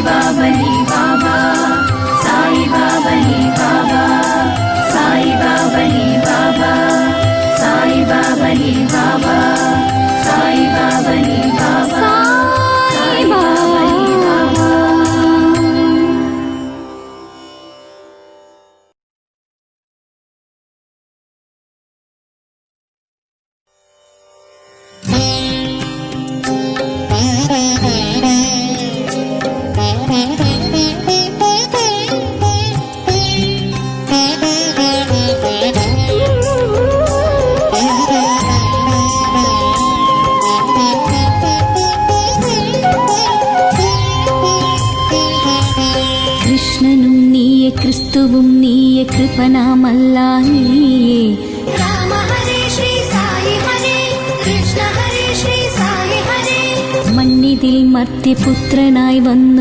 ബലി ബാബാ, സായി ബലി ബാബാ, സായി ബലി ബാബാ, സായി ബലി ബാബാ, സായി ബലി ബാബാ, സായി ബലി ബാബാ. കൃഷ്ണനും നീയെ, ക്രിസ്തുവും നീയെ, കൃപനാമല്ലാ നീയേ. രാമ ഹരേ ശ്രീ സായി ഹരേ, കൃഷ്ണ ഹരേ ശ്രീ സായി ഹരേ. മണ്ണിതിൽ മർത്യപുത്രനായി വന്നു